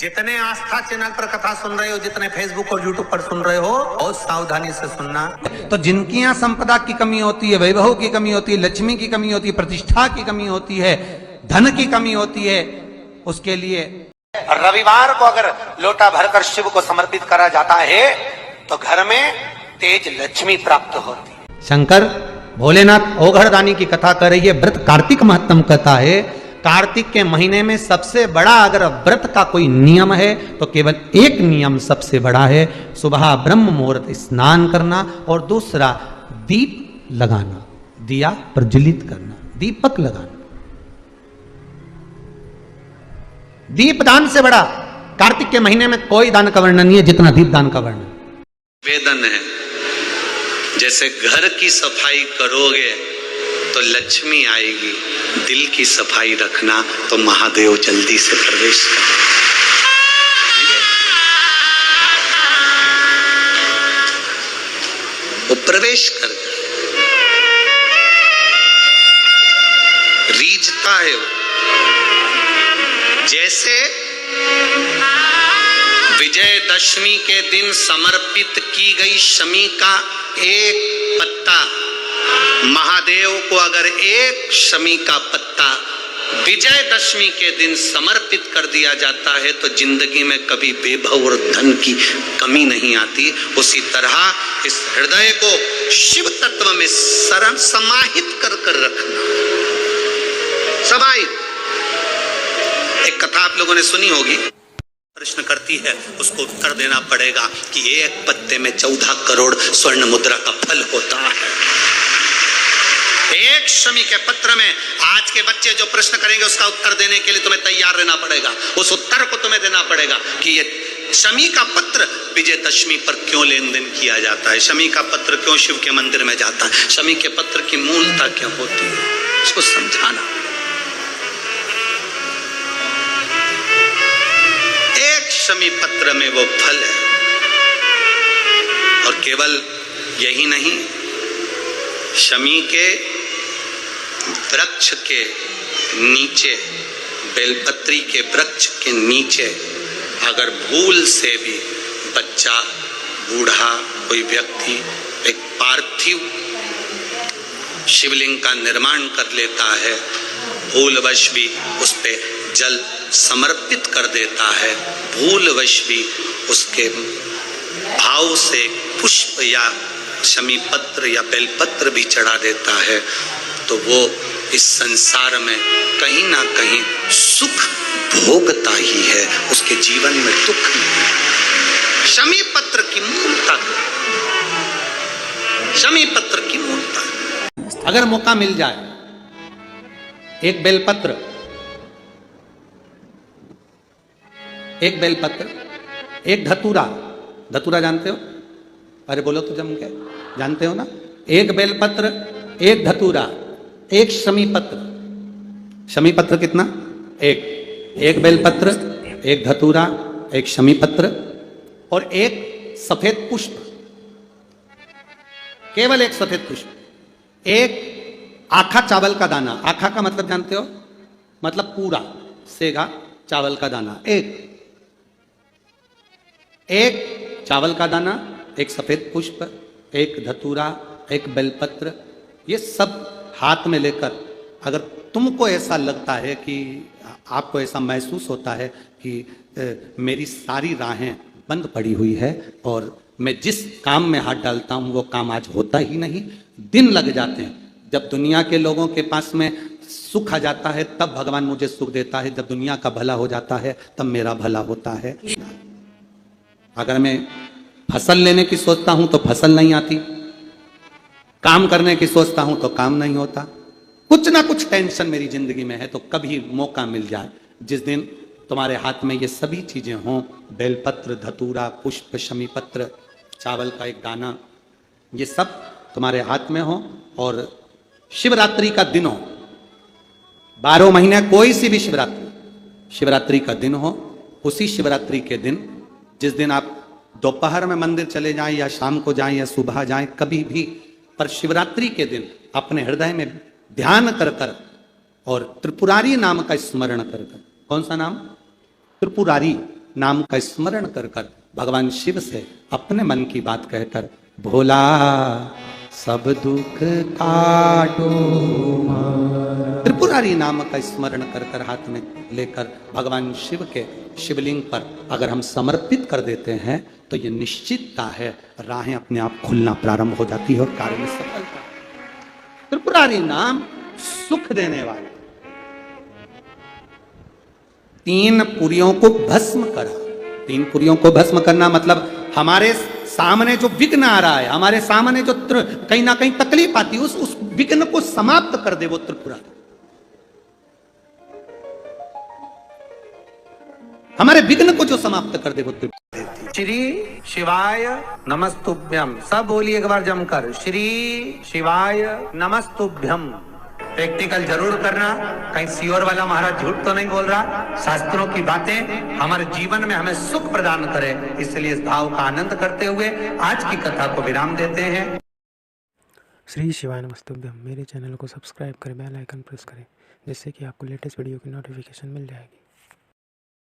जितने आस्था चैनल पर कथा सुन रहे हो, जितने फेसबुक और यूट्यूब पर सुन रहे हो, बहुत सावधानी से सुनना। तो जिनकी यहाँ संपदा की कमी होती है, वैभव की कमी होती है, लक्ष्मी की कमी होती है, प्रतिष्ठा की कमी होती है, धन की कमी होती है, उसके लिए रविवार को अगर लोटा भरकर शिव को समर्पित करा जाता है तो घर में तेज लक्ष्मी प्राप्त होती है। शंकर भोलेनाथ ओघड़दानी की कथा कर रही है। व्रत कार्तिक महत्तम कथा है। कार्तिक के महीने में सबसे बड़ा अगर व्रत का कोई नियम है तो केवल एक नियम सबसे बड़ा है, सुबह ब्रह्म मुहूर्त स्नान करना और दूसरा दीप लगाना, दिया प्रज्वलित करना, दीपक लगाना। दीप दान से बड़ा कार्तिक के महीने में कोई दान का वर्णन नहीं है जितना दीप दान का वर्णन। वेदन है, जैसे घर की सफाई करोगे तो लक्ष्मी आएगी, दिल की सफाई रखना तो महादेव जल्दी से प्रवेश करेंगे। वो प्रवेश कर रीझता है वो। जैसे विजयदशमी के दिन समर्पित की गई शमी का एक पत्ता, महादेव को अगर एक शमी का पत्ता विजयदशमी के दिन समर्पित कर दिया जाता है तो जिंदगी में कभी वैभव और धन की कमी नहीं आती। उसी तरह इस हृदय को शिव तत्व में समाहित कर कर रखना। समाहित। एक कथा आप लोगों ने सुनी होगी, प्रश्न करती है, उसको उत्तर देना पड़ेगा कि एक पत्ते में 14 करोड़ स्वर्ण मुद्रा का फल होता है। एक शमी के पत्र में आज के बच्चे जो प्रश्न करेंगे उसका उत्तर देने के लिए तुम्हें तैयार रहना पड़ेगा। उस उत्तर को तुम्हें देना पड़ेगा कि ये शमी का पत्र विजयदशमी पर क्यों लेन देन किया जाता है, शमी का पत्र क्यों शिव के मंदिर में जाता है, शमी के पत्र की मूलता क्यों होती है, उसको समझाना। एक शमी पत्र में वो फल है। और केवल यही नहीं, शमी के वृक्ष के नीचे, बेलपत्री के वृक्ष के नीचे अगर भूल से भी बच्चा, बूढ़ा, कोई व्यक्ति एक पार्थिव शिवलिंग का निर्माण कर लेता है, भूलवश भी उस पे जल समर्पित कर देता है, भूलवश भी उसके भाव से पुष्प या शमी पत्र या बेलपत्र भी चढ़ा देता है, तो वो इस संसार में कहीं ना कहीं सुख भोगता ही है, उसके जीवन में दुख नहीं। शमी पत्र की मूलता, शमी पत्र की मूलता। अगर मौका मिल जाए, एक बेलपत्र, एक बेलपत्र, एक धतूरा, धतूरा जानते हो? अरे बोलो तो जम के, जानते हो ना? एक बेलपत्र, एक धतूरा, एक शमी पत्र। शमी पत्र कितना? एक बेलपत्र, एक धतूरा, एक शमी पत्र और एक सफेद पुष्प, केवल एक सफेद पुष्प, एक आखा चावल का दाना। आखा का मतलब जानते हो? मतलब पूरा सेगा चावल का दाना। एक चावल का दाना, एक सफेद पुष्प, एक धतूरा, एक बेलपत्र, ये सब हाथ में लेकर अगर तुमको ऐसा लगता है कि आपको ऐसा महसूस होता है कि मेरी सारी राहें बंद पड़ी हुई है और मैं जिस काम में हाथ डालता हूं वो काम आज होता ही नहीं, दिन लग जाते हैं। जब दुनिया के लोगों के पास में सुख आ जाता है तब भगवान मुझे सुख देता है, जब दुनिया का भला हो जाता है तब मेरा भला होता है। अगर मैं फसल लेने की सोचता हूं तो फसल नहीं आती, काम करने की सोचता हूं तो काम नहीं होता, कुछ ना कुछ टेंशन मेरी जिंदगी में है। तो कभी मौका मिल जाए, जिस दिन तुम्हारे हाथ में ये सभी चीजें हों, बेलपत्र, धतूरा, पुष्प, शमी पत्र, चावल का एक दाना, ये सब तुम्हारे हाथ में हो और शिवरात्रि का दिन हो, 12 महीने कोई सी भी शिवरात्रि का दिन हो, उसी शिवरात्रि के दिन, जिस दिन आप दोपहर में मंदिर चले जाएं या शाम को जाएं या सुबह जाएं, कभी भी, पर शिवरात्रि के दिन अपने हृदय में ध्यान कर कर और त्रिपुरारी नाम का स्मरण कर कर। कौन सा नाम? त्रिपुरारी। नाम का स्मरण कर कर भगवान शिव से अपने मन की बात कहकर भोला सब दुख काटो त्रिपुरारी नाम का स्मरण कर कर हाथ में लेकर भगवान शिव के शिवलिंग पर अगर हम समर्पित कर देते हैं तो ये निश्चितता है राहें अपने आप खुलना प्रारंभ हो जाती है और कार्य में सफलता। त्रिपुरारी नाम सुख देने वाला, 3 पुरियों को भस्म करा। 3 पुरियों को भस्म करना मतलब हमारे सामने जो विघ्न आ रहा है, हमारे सामने जो कहीं ना कहीं तकलीफ आती है, उस विघ्न को समाप्त कर दे वो त्रिपुरारी। हमारे विघ्न को जो समाप्त कर दे वो त्रिपुरारी। श्री शिवाय नमस्तुभ्यम। सब बोलिए एक बार जमकर, श्री शिवाय नमस्तुभ्यम। प्रैक्टिकल जरूर करना, कहीं सियोर वाला महाराज झूठ तो नहीं बोल रहा। शास्त्रों की बातें हमारे जीवन में हमें सुख प्रदान करे, इसलिए इस भाव का आनंद करते हुए आज की कथा को विराम देते हैं। श्री शिवाय नमस्तुभ्यम। मेरे चैनल को सब्सक्राइब करें, बेल आइकन प्रेस करें, जिससे कि आपको लेटेस्ट वीडियो की नोटिफिकेशन मिल जाएगी।